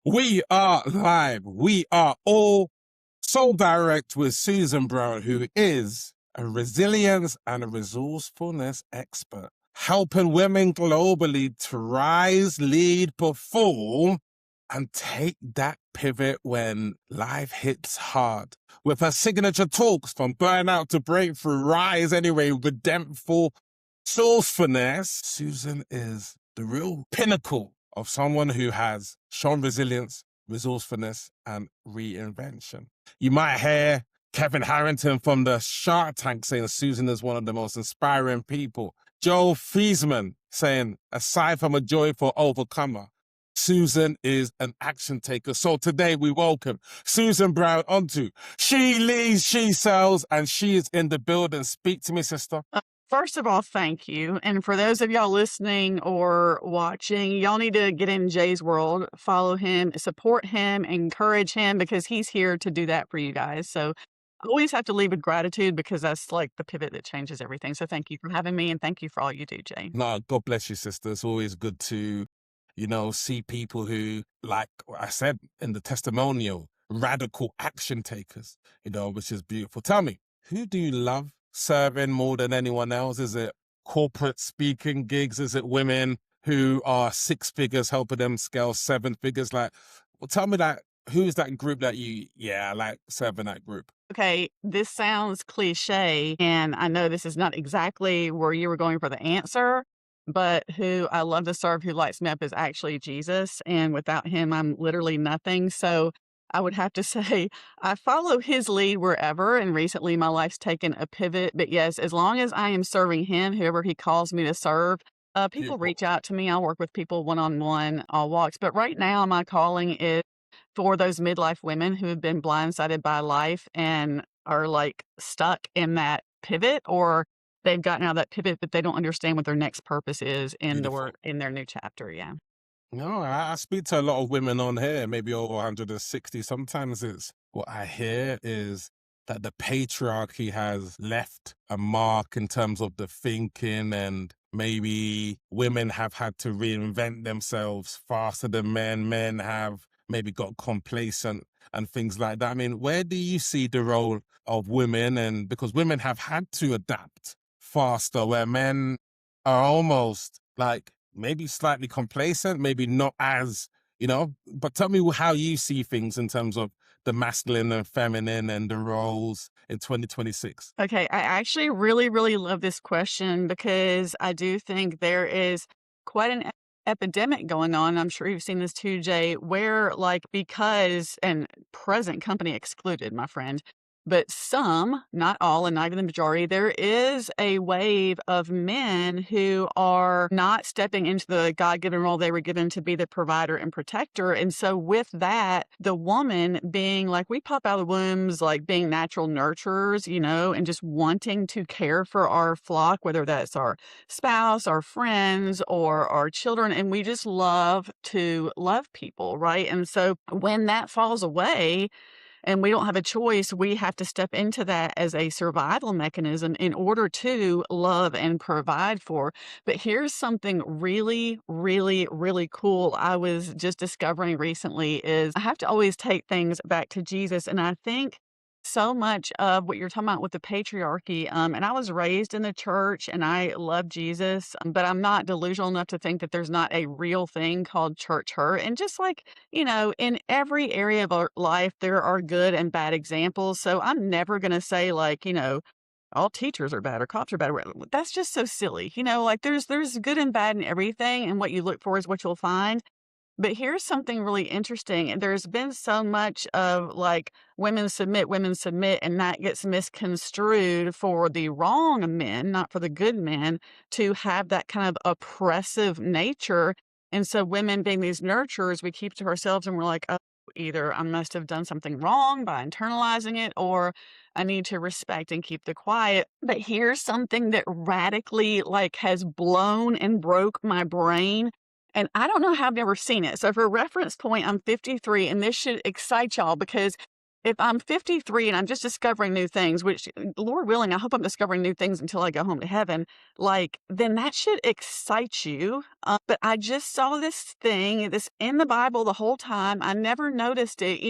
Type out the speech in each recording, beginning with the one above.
We are live. We are all so direct with Susan Brown, who is a resilience and a resourcefulness expert, helping women globally to rise, lead, perform, and take that pivot when life hits hard. With her signature talks from burnout to breakthrough, rise anyway, redemptful, sourcefulness, Susan is the real pinnacle of someone who has shown resilience, resourcefulness, and reinvention. You might hear Kevin Harrington from the Shark Tank saying Susan is one of the most inspiring people. Joe Friesman saying, aside from a joyful overcomer, Susan is an action taker. So today we welcome Susan Brown onto She Leads, She Sells, and she is in the building. Speak to me, sister. First of all, thank you. And for those of y'all listening or watching, y'all need to get in Jay's world, follow him, support him, encourage him, because he's here to do that for you guys. So I always have to leave with gratitude, because that's like the pivot that changes everything. So thank you for having me, and thank you for all you do, Jay. No, God bless you, sister. It's always good to, see people who, like I said in the testimonial, radical action takers, which is beautiful. Tell me, who do you love serving more than anyone else? Is it corporate speaking gigs? Is it women who are six figures helping them scale seven figures? Tell me that. Who's that group that I like serving that group? Okay, this sounds cliche, and I know this is not exactly where you were going for the answer, but who I love to serve, who lights me up, is actually Jesus. And without him, I'm literally nothing. So I would have to say I follow his lead wherever. And recently my life's taken a pivot. But yes, as long as I am serving him, whoever he calls me to serve, people reach out to me. I'll work with people one-on-one, all walks. But right now, my calling is for those midlife women who have been blindsided by life and are like stuck in that pivot, or they've gotten out of that pivot, but they don't understand what their next purpose is in Beautiful. in their new chapter. Yeah. No, I speak to a lot of women on here, maybe over 160. Sometimes what I hear is that the patriarchy has left a mark in terms of the thinking, and maybe women have had to reinvent themselves faster than men. Men have maybe got complacent and things like that. I mean, where do you see the role of women? And because women have had to adapt faster, where men are almost like maybe slightly complacent, maybe not as, but tell me how you see things in terms of the masculine and feminine and the roles in 2026. Okay, I actually really, really love this question, because I do think there is quite an epidemic going on. I'm sure you've seen this too, Jay, where because, and present company excluded, my friend, but some, not all, and not even the majority, there is a wave of men who are not stepping into the God-given role they were given to be the provider and protector. And so with that, the woman being we pop out of the wombs, being natural nurturers, and just wanting to care for our flock, whether that's our spouse, our friends, or our children. And we just love to love people, right? And so when that falls away, and we don't have a choice, we have to step into that as a survival mechanism in order to love and provide for. But here's something really, really, really cool I was just discovering recently is I have to always take things back to Jesus. And I think so much of what you're talking about with the patriarchy, and I was raised in the church and I love Jesus, but I'm not delusional enough to think that there's not a real thing called church hurt. And just in every area of our life, there are good and bad examples. So I'm never going to say all teachers are bad or cops are bad. That's just so silly. There's good and bad in everything, and what you look for is what you'll find. But here's something really interesting. And there's been so much of women submit, and that gets misconstrued for the wrong men, not for the good men, to have that kind of oppressive nature. And so women being these nurturers, we keep to ourselves and we're like, oh, either I must have done something wrong by internalizing it, or I need to respect and keep the quiet. But here's something that radically has blown and broke my brain. And I don't know how I've never seen it. So for reference point, I'm 53, and this should excite y'all, because if I'm 53 and I'm just discovering new things, which Lord willing, I hope I'm discovering new things until I go home to heaven, like, then that should excite you. But I just saw this thing, this in the Bible the whole time. I never noticed it.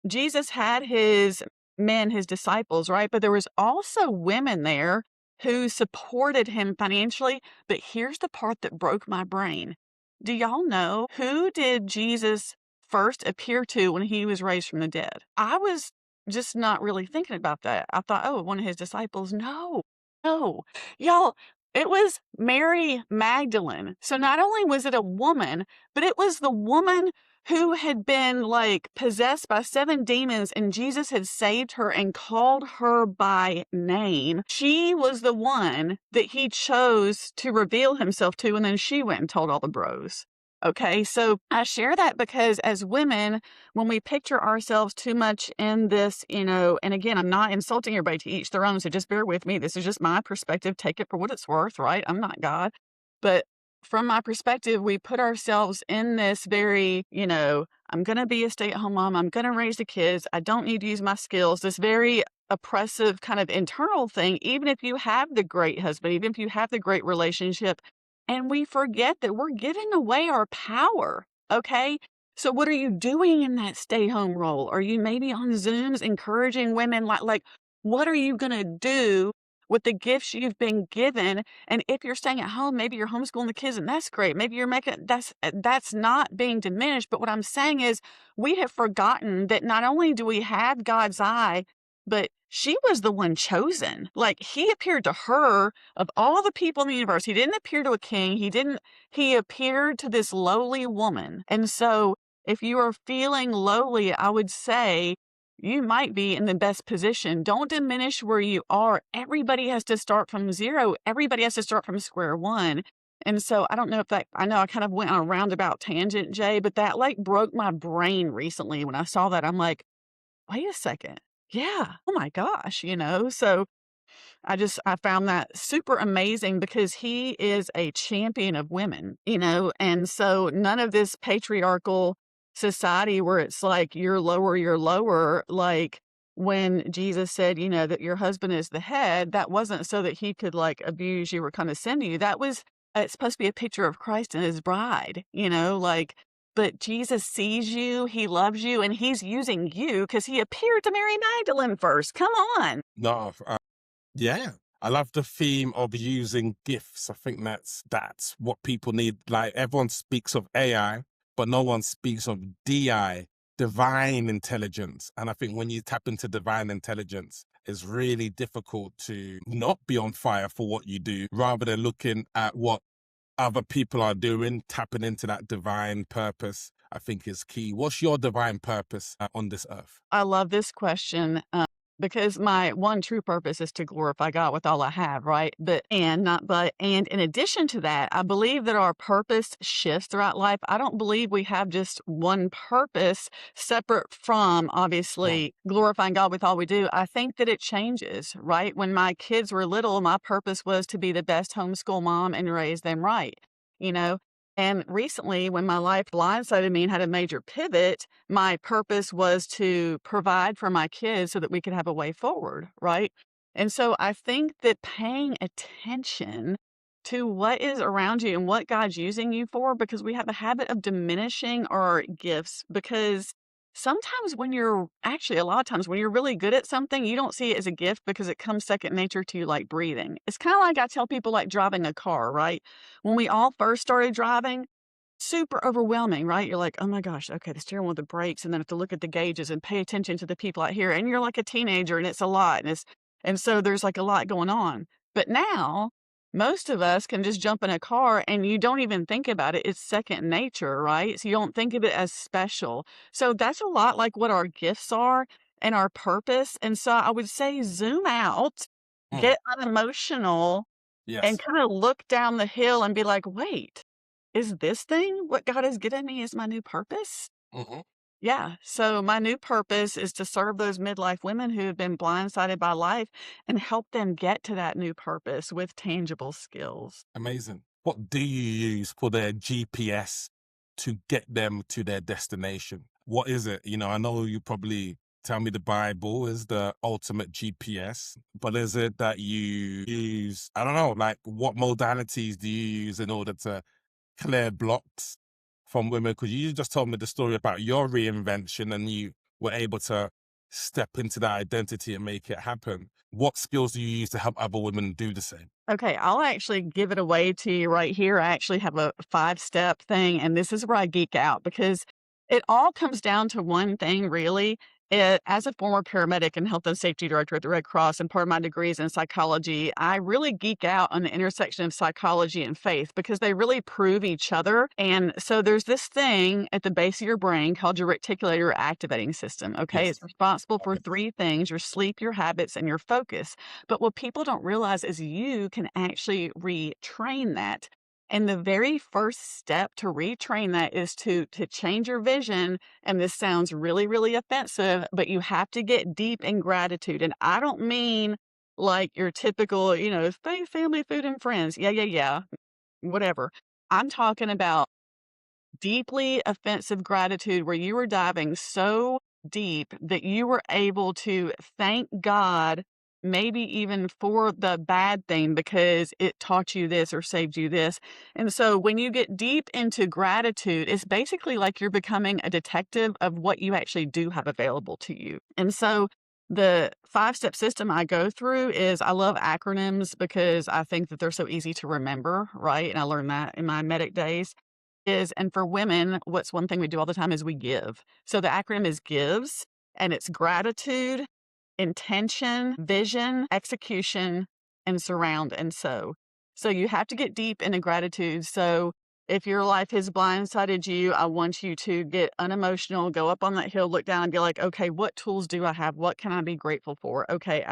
Jesus had his men, his disciples, right? But there was also women there who supported him financially. But here's the part that broke my brain. Do y'all know who did Jesus first appear to when he was raised from the dead? I was just not really thinking about that. I thought, oh, one of his disciples. No, no. Y'all, it was Mary Magdalene. So not only was it a woman, but it was the woman who had been like possessed by 7 demons, and Jesus had saved her and called her by name. She was the one that he chose to reveal himself to, and then she went and told all the bros. Okay, so I share that because as women, when we picture ourselves too much in this, and again, I'm not insulting everybody, to each their own, so just bear with me. This is just my perspective. Take it for what it's worth, right? I'm not God. But from my perspective, we put ourselves in this very, I'm going to be a stay-at-home mom. I'm going to raise the kids. I don't need to use my skills. This very oppressive kind of internal thing, even if you have the great husband, even if you have the great relationship. And we forget that we're giving away our power. Okay. So what are you doing in that stay-home role? Are you maybe on Zooms encouraging women like what are you going to do with the gifts you've been given? And if you're staying at home, maybe you're homeschooling the kids, and that's great. Maybe you're making that's not being diminished. But what I'm saying is we have forgotten that not only do we have God's eye, but she was the one chosen. Like he appeared to her of all the people in the universe. He didn't appear to a king. He appeared to this lowly woman. And so if you are feeling lowly, I would say you might be in the best position. Don't diminish where you are. Everybody has to start from zero. Everybody has to start from square one. And so I don't know I know I kind of went on a roundabout tangent, Jay, but that like broke my brain recently when I saw that. I'm like, wait a second. Yeah. Oh my gosh. So I found that super amazing because he is a champion of women, and so none of this patriarchal society where it's like you're lower. Like when Jesus said, that your husband is the head, that wasn't so that he could like abuse you or condescend to you. That was, it's supposed to be a picture of Christ and his bride, like, but Jesus sees you, he loves you, and he's using you because he appeared to Mary Magdalene first. Come on. No, yeah. I love the theme of using gifts. I think that's what people need. Like everyone speaks of AI, but no one speaks of DI, divine intelligence. And I think when you tap into divine intelligence, it's really difficult to not be on fire for what you do, rather than looking at what other people are doing, tapping into that divine purpose, I think is key. What's your divine purpose on this earth? I love this question because my one true purpose is to glorify God with all I have, right? And in addition to that, I believe that our purpose shifts throughout life. I don't believe we have just one purpose separate from Hmm. obviously glorifying God with all we do. I think that it changes, right? When my kids were little, my purpose was to be the best homeschool mom and raise them right, you know? And recently, when my life blindsided me and had a major pivot, my purpose was to provide for my kids so that we could have a way forward, right? And so I think that paying attention to what is around you and what God's using you for, because we have a habit of diminishing our gifts, because sometimes a lot of times when you're really good at something, you don't see it as a gift because it comes second nature to you like breathing. It's kind of like I tell people like driving a car, right? When we all first started driving, super overwhelming, right? You're like, "Oh my gosh, okay, the steering wheel, the brakes, and then have to look at the gauges and pay attention to the people out here." And you're like a teenager and it's a lot. And so there's like a lot going on. But now most of us can just jump in a car and you don't even think about it. It's second nature, right? So you don't think of it as special. So that's a lot like what our gifts are and our purpose. And so I would say zoom out, Hmm. get unemotional, and Yes. kind of look down the hill and be like, wait, is this thing what God has given me as my new purpose? Hmm. Yeah. So my new purpose is to serve those midlife women who have been blindsided by life and help them get to that new purpose with tangible skills. Amazing. What do you use for their GPS to get them to their destination? What is it? I know you probably tell me the Bible is the ultimate GPS, but is it that you use, I don't know, like what modalities do you use in order to clear blocks from women? Because you just told me the story about your reinvention and you were able to step into that identity and make it happen. What skills do you use to help other women do the same? Okay, I'll actually give it away to you right here. I actually have a five-step thing, and this is where I geek out because it all comes down to one thing, really. As a former paramedic and health and safety director at the Red Cross, and part of my degree is in psychology, I really geek out on the intersection of psychology and faith because they really prove each other. And so there's this thing at the base of your brain called your reticular activating system. Okay, Yes. it's responsible for Okay. three things: your sleep, your habits, and your focus. But what people don't realize is you can actually retrain that. And the very first step to retrain that is to change your vision. And this sounds really, really offensive, but you have to get deep in gratitude. And I don't mean like your typical, faith, family, food, and friends. Yeah, yeah, yeah, whatever. I'm talking about deeply offensive gratitude where you were diving so deep that you were able to thank God, maybe even for the bad thing because it taught you this or saved you this. And so when you get deep into gratitude, it's basically like you're becoming a detective of what you actually do have available to you. And so the five-step system I go through is I love acronyms because I think that they're so easy to remember, right? And I learned that in my medic days is and for women, what's one thing we do all the time is we give. So the acronym is GIVES, and it's gratitude, intention, vision, execution, and surround and sow. So you have to get deep into gratitude. So if your life has blindsided you, I want you to get unemotional, go up on that hill, look down, and be like, okay, what tools do I have? What can I be grateful for? Okay,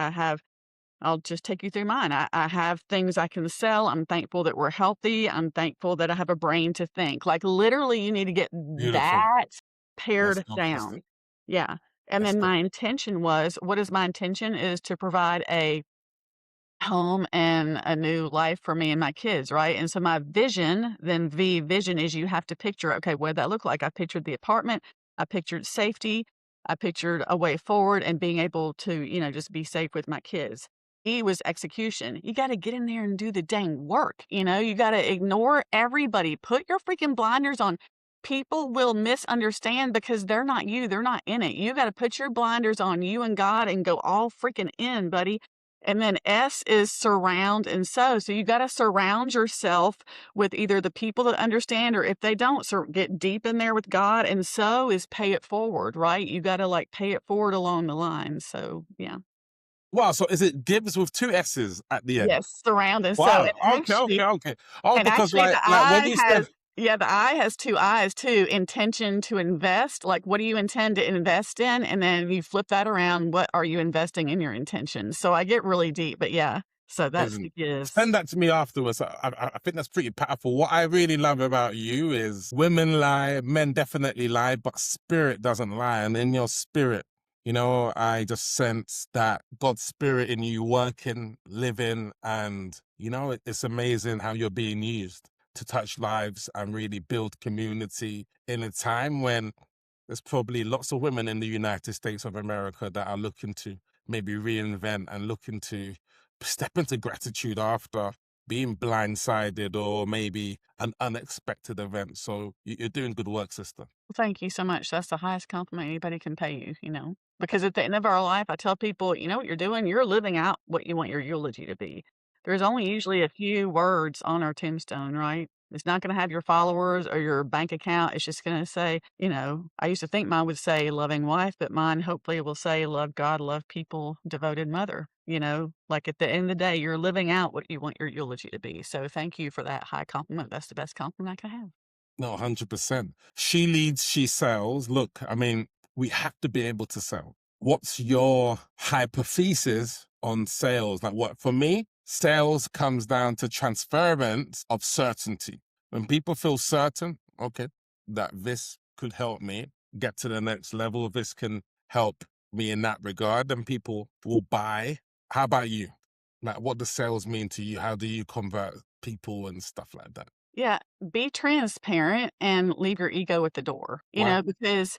I'll just take you through mine. I have things I can sell. I'm thankful that we're healthy. I'm thankful that I have a brain to think. Like literally, you need to get Beautiful. that Let's pared go, sister. down. Yeah. And Let's then go. my intention was what is my intention is to provide a home and a new life for me and my kids, right? And so my vision, then V vision is you have to picture, okay, what did that look like? I pictured the apartment, I pictured safety, I pictured a way forward and being able to, just be safe with my kids. E was execution. You got to get in there and do the dang work. You got to ignore everybody. Put your freaking blinders on. People will misunderstand because they're not you. They're not in it. You got to put your blinders on you and God and go all freaking in, buddy. And then S is surround and sow. So you got to surround yourself with either the people that understand or if they don't, get deep in there with God. And sow is pay it forward, right? You got to like pay it forward along the line. So, yeah. Wow. So is it gives with two S's at the end? Yes, surround and sow. Wow. Okay. Okay. Okay. Oh, And because actually, the like when I you said has yeah, the I has 2 eyes too, intention to invest, like, what do you intend to invest in? And then you flip that around, what are you investing in your intention? So I get really deep, but yeah, so that's the isn't. gives. Send that to me afterwards. I think that's pretty powerful. What I really love about you is women lie, men definitely lie, but spirit doesn't lie. And in your spirit, I just sense that God's spirit in you working, living, and it's amazing how you're being used to touch lives and really build community in a time when there's probably lots of women in the United States of America that are looking to maybe reinvent and looking to step into gratitude after being blindsided or maybe an unexpected event. So you're doing good work, sister. Thank you so much. That's the highest compliment anybody can pay you. Because at the end of our life, I tell people, you know what you're doing? You're living out what you want your eulogy to be. There's only usually a few words on our tombstone, right? It's not going to have your followers or your bank account. It's just going to say, I used to think mine would say loving wife, but mine hopefully will say love God, love people, devoted mother. Like at the end of the day, you're living out what you want your eulogy to be. So thank you for that high compliment. That's the best compliment I can have. No, 100%. She leads, she sells. Look, I mean, we have to be able to sell. What's your hypothesis on sales? Like what, for me, sales comes down to transference of certainty. When people feel certain, okay, that this could help me get to the next level, this can help me in that regard, then people will buy. How about you? Like what does sales mean to you? How do you convert people and stuff like that? Yeah, be transparent and leave your ego at the door, Wow. because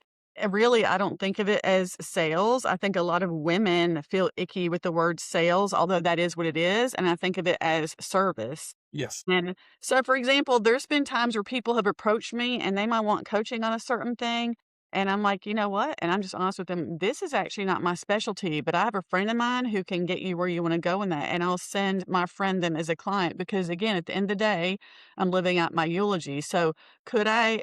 really, I don't think of it as sales. I think a lot of women feel icky with the word sales, although that is what it is, and I think of it as service. Yes. And so, for example, there's been times where people have approached me and they might want coaching on a certain thing. And I'm like, you know what? And I'm just honest with them. This is actually not my specialty, but I have a friend of mine who can get you where you want to go in that. And I'll send my friend them as a client because, again, at the end of the day, I'm living out my eulogy. So, could I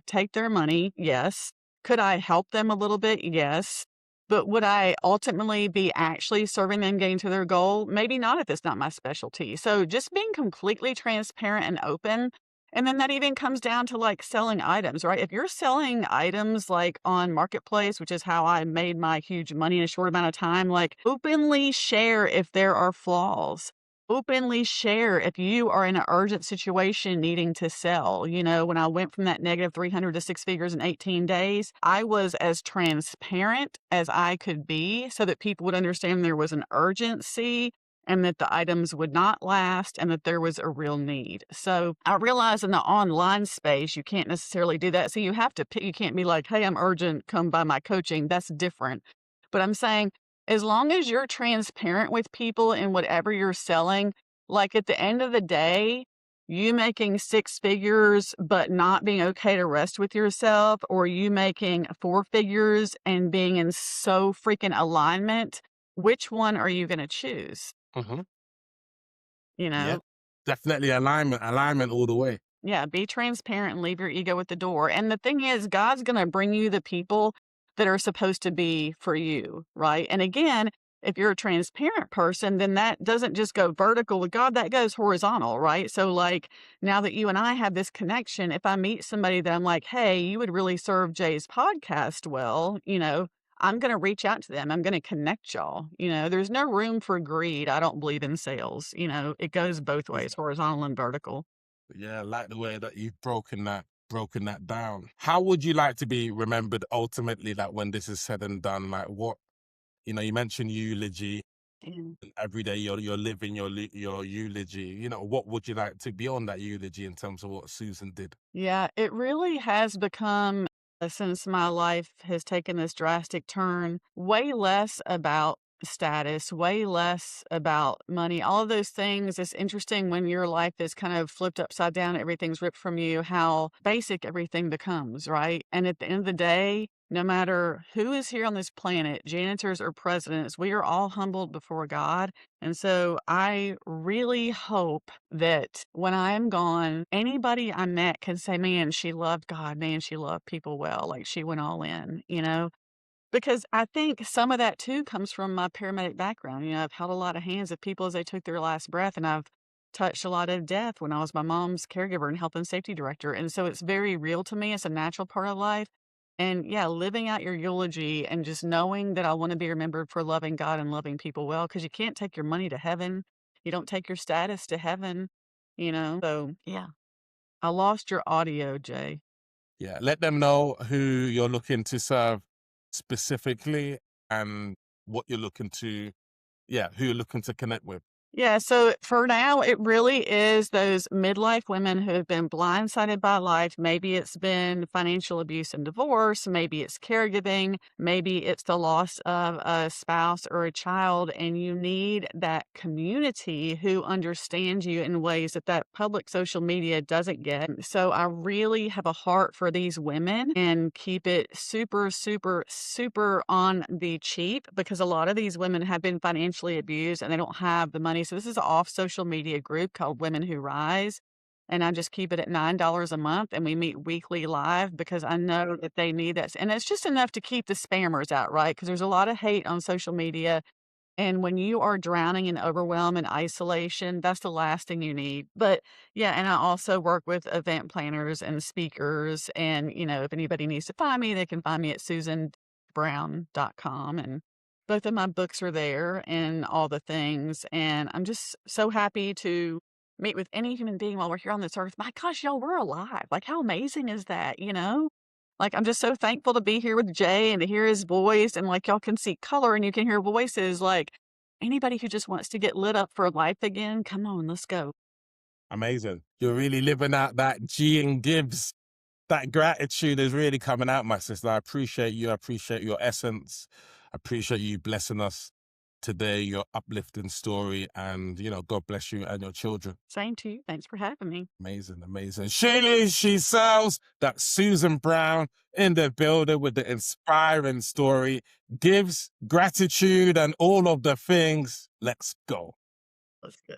take their money? Yes. Could I help them a little bit? Yes. But would I ultimately be actually serving them getting to their goal? Maybe not if it's not my specialty. So just being completely transparent and open. And then that even comes down to like selling items, right? If you're selling items like on Marketplace, which is how I made my huge money in a short amount of time, like openly share if there are flaws. Openly share if you are in an urgent situation needing to sell. When I went from that negative 300 to six figures in 18 days, I was as transparent as I could be so that people would understand there was an urgency and that the items would not last and that there was a real need. So I realize in the online space, you can't necessarily do that. So you have to pick, you can't be like, hey, I'm urgent, come buy my coaching. That's different. But I'm saying, as long as you're transparent with people in whatever you're selling, like at the end of the day, you making six figures but not being okay to rest with yourself, or you making four figures and being in so freaking alignment, which one are you going to choose? Hmm. You Yeah. know? Definitely alignment all the way. Yeah, be transparent and leave your ego at the door. And the thing is, God's going to bring you the people that are supposed to be for you, right? And again, if you're a transparent person, then that doesn't just go vertical with God, that goes horizontal, right? So, like, now that you and I have this connection, if I meet somebody that I'm like, hey, you would really serve Jay's podcast well, I'm going to reach out to them. I'm going to connect y'all. There's no room for greed. I don't believe in sales. It goes both ways, horizontal and vertical. Yeah, I like the way that you've broken that down. How would you like to be remembered ultimately, like when this is said and done? Like what, you mentioned eulogy, And and every day you're living your eulogy. What would you like to be on that eulogy in terms of what Susan did? yeah, it really has become, since my life has taken this drastic turn, way less about status, way less about money, all of those things. It's interesting when your life is kind of flipped upside down, everything's ripped from you, how basic everything becomes, right? And at the end of the day, no matter who is here on this planet, janitors or presidents, we are all humbled before God. And so I really hope that when I am gone, anybody I met can say, man, she loved God, man, she loved people well, like she went all in. Because I think some of that too comes from my paramedic background. I've held a lot of hands of people as they took their last breath, and I've touched a lot of death when I was my mom's caregiver and health and safety director. And so it's very real to me. It's a natural part of life. And yeah, living out your eulogy and just knowing that I want to be remembered for loving God and loving people well, because you can't take your money to heaven. You don't take your status to heaven. So yeah, I lost your audio, Jay. Yeah, let them know who you're looking to serve specifically and what you're looking to, who you're looking to connect with. Yeah, so for now, it really is those midlife women who have been blindsided by life. Maybe it's been financial abuse and divorce. Maybe it's caregiving. Maybe it's the loss of a spouse or a child, and you need that community who understands you in ways that public social media doesn't get. So I really have a heart for these women and keep it super, super, super on the cheap, because a lot of these women have been financially abused and they don't have the money. So this is an off social media group called Women Who Rise. And I just keep it at $9 a month, and we meet weekly live because I know that they need that. And it's just enough to keep the spammers out, right? Because there's a lot of hate on social media. And when you are drowning in overwhelm and isolation, that's the last thing you need. But yeah, and I also work with event planners and speakers. And, if anybody needs to find me, they can find me at susanbrown.com. And both of my books are there and all the things. And I'm just so happy to meet with any human being while we're here on this earth. My gosh, y'all, we're alive. Like, how amazing is that? Like, I'm just so thankful to be here with Jay and to hear his voice, and like y'all can see color and you can hear voices. Like, anybody who just wants to get lit up for life again, come on, let's go. Amazing. You're really living out that G and Gibbs that gratitude is really coming out, my sister. I appreciate you. I appreciate your essence. I appreciate you blessing us today, your uplifting story, and God bless you and your children. Same to you. Thanks for having me. Amazing, amazing. She sells. That Susan Brown in the building with the inspiring story, gives gratitude and all of the things. Let's go. Let's go.